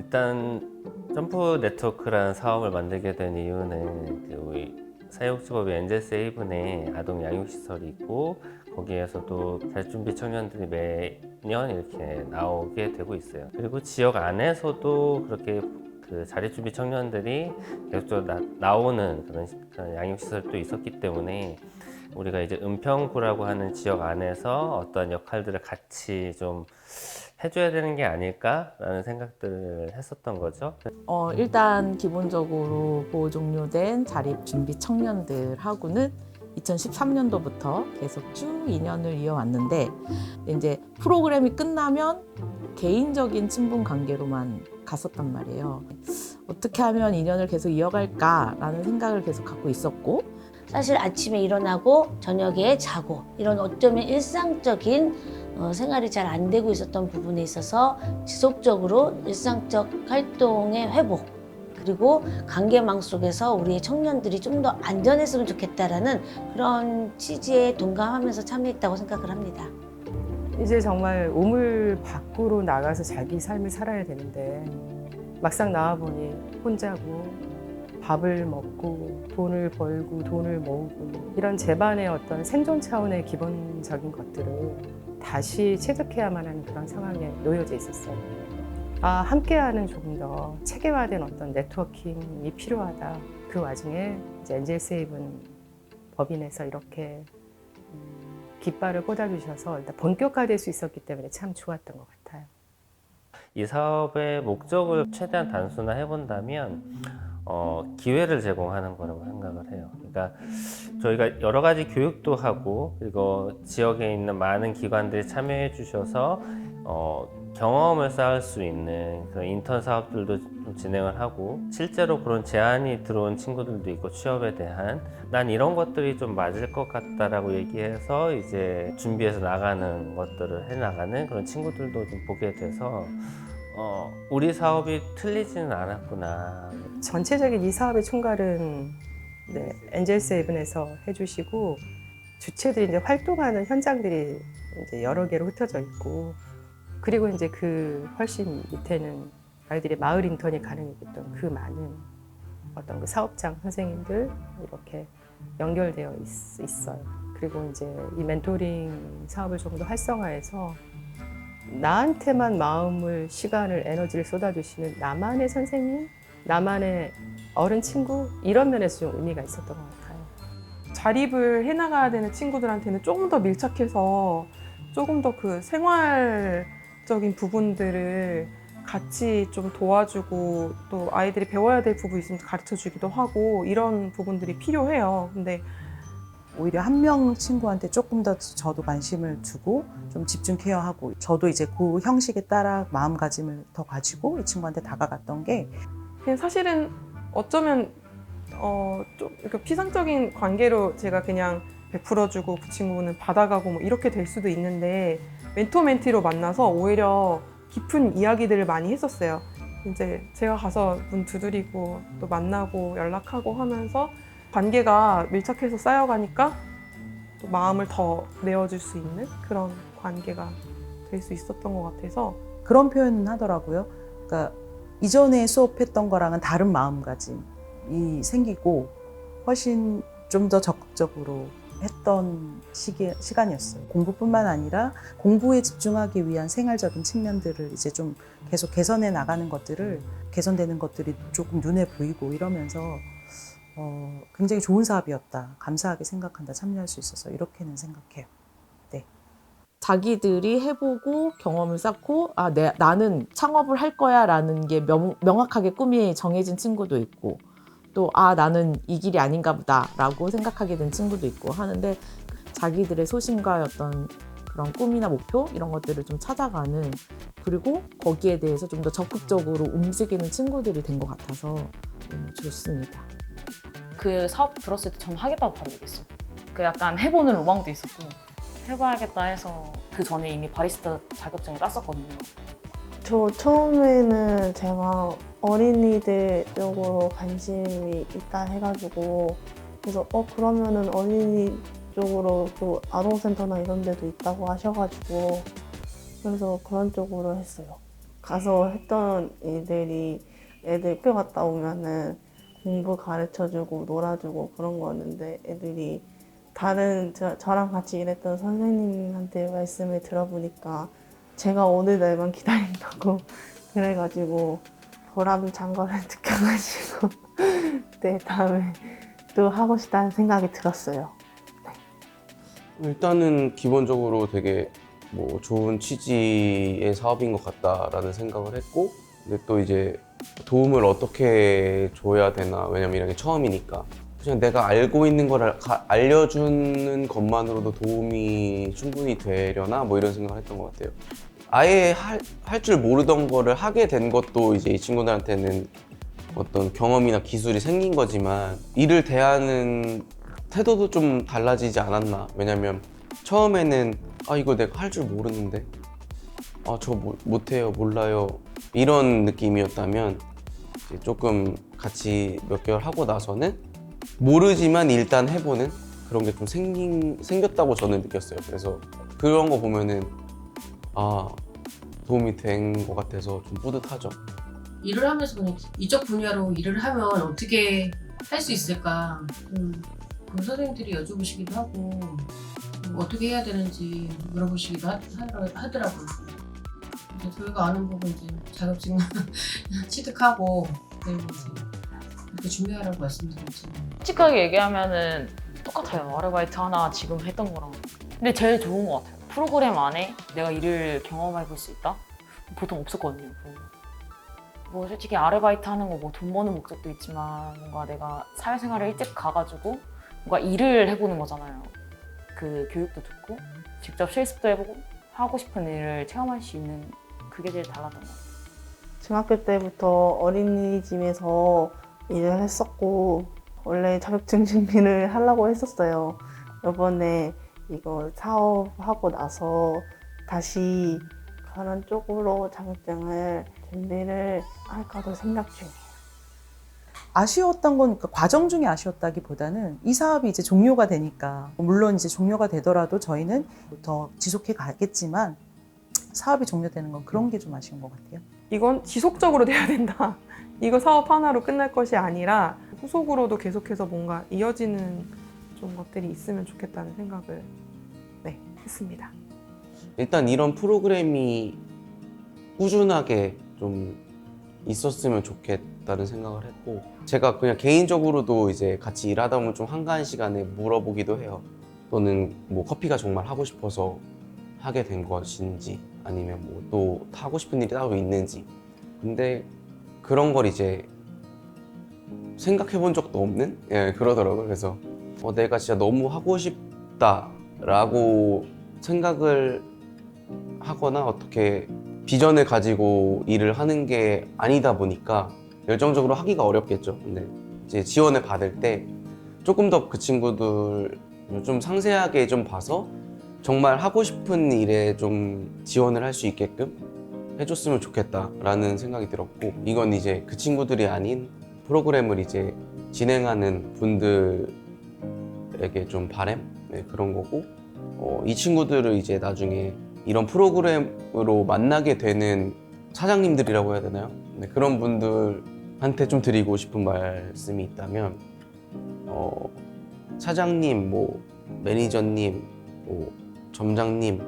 일단 점프 네트워크라는 사업을 만들게 된 이유는 우리 사회복지법의 엔젤 세이븐에 아동 양육시설이 있고 거기에서도 자립준비 청년들이 매년 이렇게 나오게 되고 있어요. 그리고 지역 안에서도 그렇게 그 자립준비 청년들이 계속적으로 나오는 그런 양육시설도 있었기 때문에 우리가 이제 은평구라고 하는 지역 안에서 어떤 역할들을 같이 좀 해줘야 되는 게 아닐까라는 생각들을 했었던 거죠. 일단 기본적으로 보호 종료된 자립준비 청년들하고는 2013년도부터 계속 쭉 인연을 이어왔는데 이제 프로그램이 끝나면 개인적인 친분 관계로만 갔었단 말이에요. 어떻게 하면 인연을 계속 이어갈까라는 생각을 계속 갖고 있었고 사실 아침에 일어나고 저녁에 자고 이런 어쩌면 일상적인 생활이 잘 안 되고 있었던 부분에 있어서 지속적으로 일상적 활동의 회복 그리고 관계망 속에서 우리의 청년들이 좀 더 안전했으면 좋겠다라는 그런 취지에 동감하면서 참여했다고 생각을 합니다. 이제 정말 우물 밖으로 나가서 자기 삶을 살아야 되는데 막상 나와보니 혼자고 밥을 먹고 돈을 벌고 돈을 모으고 이런 집안의 어떤 생존 차원의 기본적인 것들을 다시 체득해야만 하는 그런 상황에 놓여져 있었어요. 함께하는 조금 더 체계화된 어떤 네트워킹이 필요하다. 그 와중에 이제 엔젤 세이븐 법인에서 이렇게 깃발을 꽂아주셔서 일단 본격화될 수 있었기 때문에 참 좋았던 것 같아요. 이 사업의 목적을 최대한 단순화해 본다면 기회를 제공하는 거라고 생각을 해요. 그러니까 저희가 여러 가지 교육도 하고 그리고 지역에 있는 많은 기관들이 참여해 주셔서 경험을 쌓을 수 있는 그런 인턴 사업들도 좀 진행을 하고 실제로 그런 제안이 들어온 친구들도 있고 취업에 대한 난 이런 것들이 좀 맞을 것 같다라고 얘기해서 이제 준비해서 나가는 것들을 해 나가는 그런 친구들도 좀 보게 돼서 우리 사업이 틀리지는 않았구나. 전체적인 이 사업의 총괄은 엔젤 세이븐에서 해주시고 주체들이 이제 활동하는 현장들이 이제 여러 개로 흩어져 있고 그리고 이제 그 훨씬 밑에는 아이들의 마을 인턴이 가능했던 그 많은 어떤 그 사업장 선생님들 이렇게 연결되어 있어요. 그리고 이제 이 멘토링 사업을 좀 더 활성화해서 나한테만 마음을, 시간을, 에너지를 쏟아주시는 나만의 선생님, 나만의 어른 친구 이런 면에서 좀 의미가 있었던 것 같아요. 자립을 해나가야 되는 친구들한테는 조금 더 밀착해서 조금 더 그 생활적인 부분들을 같이 좀 도와주고 또 아이들이 배워야 될 부분이 있으면 가르쳐주기도 하고 이런 부분들이 필요해요. 근데 오히려 한 명 친구한테 조금 더 저도 관심을 두고 좀 집중 케어하고 저도 이제 그 형식에 따라 마음가짐을 더 가지고 이 친구한테 다가갔던 게 그냥 사실은 어쩌면 좀 이렇게 피상적인 관계로 제가 그냥 베풀어주고 그 친구는 받아가고 뭐 이렇게 될 수도 있는데 멘토 멘티로 만나서 오히려 깊은 이야기들을 많이 했었어요. 이제 제가 가서 문 두드리고 또 만나고 연락하고 하면서 관계가 밀착해서 쌓여가니까 또 마음을 더 내어줄 수 있는 그런 관계가 될 수 있었던 것 같아서 그런 표현은 하더라고요. 그러니까 이전에 수업했던 거랑은 다른 마음가짐이 생기고 훨씬 좀 더 적극적으로 했던 시간이었어요. 공부뿐만 아니라 공부에 집중하기 위한 생활적인 측면들을 이제 좀 계속 개선해 나가는 것들을 개선되는 것들이 조금 눈에 보이고 이러면서 굉장히 좋은 사업이었다. 감사하게 생각한다. 참여할 수 있어서 이렇게는 생각해요. 네. 자기들이 해보고 경험을 쌓고 나는 창업을 할 거야 라는 게 명확하게 꿈이 정해진 친구도 있고 또 나는 이 길이 아닌가 보다 라고 생각하게 된 친구도 있고 하는데 자기들의 소신과 어떤 그런 꿈이나 목표 이런 것들을 좀 찾아가는 그리고 거기에 대해서 좀 더 적극적으로 움직이는 친구들이 된 것 같아서 좋습니다. 그 사업 들었을 때 저는 하겠다고 바로 얘기했어요. 그 약간 해보는 로망도 있었고 해봐야겠다 해서 그 전에 이미 바리스타 자격증을 땄었거든요. 저 처음에는 제가 어린이들 쪽으로 관심이 있다 해가지고 그래서 그러면은 어린이 쪽으로 또 아동센터나 이런 데도 있다고 하셔가지고 그래서 그런 쪽으로 했어요. 가서 했던 일들이 애들 학교 갔다 오면은 공부 가르쳐주고 놀아주고 그런 거였는데 애들이 다른 저랑 같이 일했던 선생님한테 말씀을 들어보니까 제가 오늘 날만 기다린다고 그래가지고 보람 찬 거를 느껴가지고 네, 다음에 또 하고 싶다는 생각이 들었어요. 일단은 기본적으로 되게 뭐 좋은 취지의 사업인 것 같다라는 생각을 했고, 근데 또 이제 도움을 어떻게 줘야 되나, 왜냐면 이런 게 처음이니까 그냥 내가 알고 있는 걸 알려주는 것만으로도 도움이 충분히 되려나 뭐 이런 생각을 했던 것 같아요. 아예 할 줄 모르던 거를 하게 된 것도 이제 이 친구들한테는 어떤 경험이나 기술이 생긴 거지만, 일을 대하는 태도도 좀 달라지지 않았나. 왜냐면 처음에는 이거 내가 할 줄 모르는데, 저 못해요, 몰라요, 이런 느낌이었다면 이제 조금 같이 몇 개월 하고 나서는 모르지만 일단 해보는 그런 게 좀 생겼다고 저는 느꼈어요. 그래서 그런 거 보면은 도움이 된 것 같아서 좀 뿌듯하죠. 일을 하면서 그냥 이쪽 분야로 일을 하면 어떻게 할 수 있을까 그 선생님들이 여쭤보시기도 하고 어떻게 해야 되는지 물어보시기도 하더라고요. 이제 저희가 아는 부분 이제 자격증 취득하고 그리고 이제 그렇게 준비하라고 말씀드렸죠. 솔직하게 얘기하면은 똑같아요. 아르바이트 하나 지금 했던 거랑. 근데 제일 좋은 것 같아요. 프로그램 안에 내가 일을 경험해볼 수 있다? 보통 없었거든요. 뭐 솔직히 아르바이트 하는 거 뭐 돈 버는 목적도 있지만 뭔가 내가 사회생활을 일찍 가가지고 뭔가 일을 해보는 거잖아요. 그 교육도 듣고 직접 실습도 해보고 하고 싶은 일을 체험할 수 있는 그게 제일 달랐던 것 같아요. 중학교 때부터 어린이집에서 일을 했었고 원래 자격증 준비를 하려고 했었어요. 이번에 이거 사업하고 나서 다시 그런 쪽으로 자격증을 준비를 할까도 생각 중이에요. 아쉬웠던 건 그러니까 과정 중에 아쉬웠다기보다는 이 사업이 이제 종료가 되니까, 물론 이제 종료가 되더라도 저희는 더 지속해 가겠지만 사업이 종료되는 건 그런 게 좀 아쉬운 것 같아요. 이건 지속적으로 돼야 된다. 이거 사업 하나로 끝날 것이 아니라 후속으로도 계속해서 뭔가 이어지는 좀 것들이 있으면 좋겠다는 생각을 했습니다. 일단 이런 프로그램이 꾸준하게 좀 있었으면 좋겠다는 생각을 했고, 제가 그냥 개인적으로도 이제 같이 일하다 보면 좀 한가한 시간에 물어보기도 해요. 또는 뭐 커피가 정말 하고 싶어서 하게 된 것인지, 아니면 뭐 또 하고 싶은 일이 따로 있는지. 근데 그런 걸 이제 생각해 본 적도 없는? 그러더라고요. 그래서 내가 진짜 너무 하고 싶다라고 생각을 하거나 어떻게 비전을 가지고 일을 하는 게 아니다 보니까 열정적으로 하기가 어렵겠죠. 근데 이제 지원을 받을 때 조금 더 그 친구들 좀 상세하게 좀 봐서 정말 하고 싶은 일에 좀 지원을 할 수 있게끔 해줬으면 좋겠다라는 생각이 들었고, 이건 이제 그 친구들이 아닌 프로그램을 이제 진행하는 분들에게 좀 바람? 그런 거고, 이 친구들을 이제 나중에 이런 프로그램으로 만나게 되는 사장님들이라고 해야 되나요? 그런 분들한테 좀 드리고 싶은 말씀이 있다면, 사장님, 뭐 매니저님, 뭐 점장님,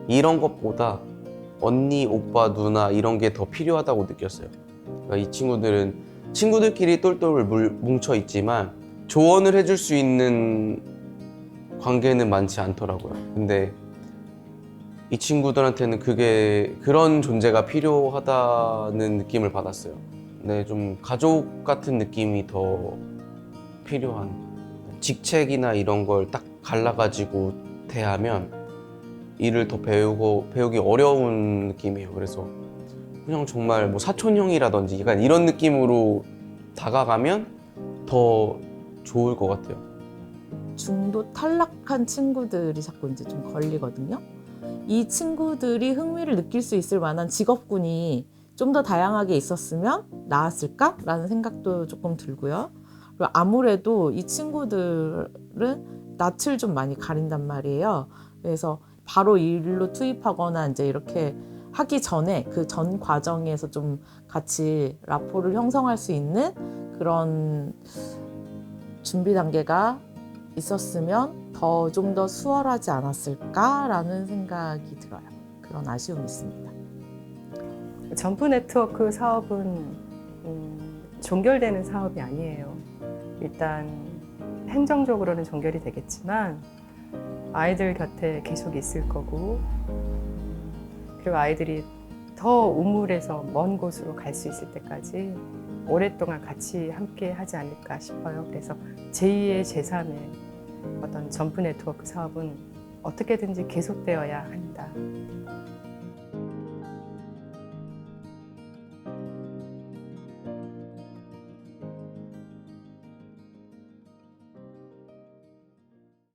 이런 것보다 언니, 오빠, 누나 이런 게 더 필요하다고 느꼈어요. 그러니까 이 친구들은 친구들끼리 똘똘 뭉쳐 있지만 조언을 해줄 수 있는 관계는 많지 않더라고요. 근데 이 친구들한테는 그런 존재가 필요하다는 느낌을 받았어요. 근데 좀 가족 같은 느낌이 더 필요한, 직책이나 이런 걸 딱 갈라가지고 대하면 일을 더 배우기 어려운 느낌이에요. 그래서 그냥 정말 뭐 사촌형이라든지 약간 이런 느낌으로 다가가면 더 좋을 것 같아요. 중도 탈락한 친구들이 자꾸 이제 좀 걸리거든요. 이 친구들이 흥미를 느낄 수 있을 만한 직업군이 좀 더 다양하게 있었으면 나았을까라는 생각도 조금 들고요. 그리고 아무래도 이 친구들은 낯을 좀 많이 가린단 말이에요. 그래서 바로 일로 투입하거나 이제 이렇게 하기 전에 그 전 과정에서 좀 같이 라포를 형성할 수 있는 그런 준비 단계가 있었으면 좀 더 수월하지 않았을까라는 생각이 들어요. 그런 아쉬움이 있습니다. 점프 네트워크 사업은 종결되는 사업이 아니에요. 일단 행정적으로는 종결이 되겠지만 아이들 곁에 계속 있을 거고, 그리고 아이들이 더 우물에서 먼 곳으로 갈 수 있을 때까지 오랫동안 같이 함께 하지 않을까 싶어요. 그래서 제2의 제3의 어떤 점프 네트워크 사업은 어떻게든지 계속되어야 한다.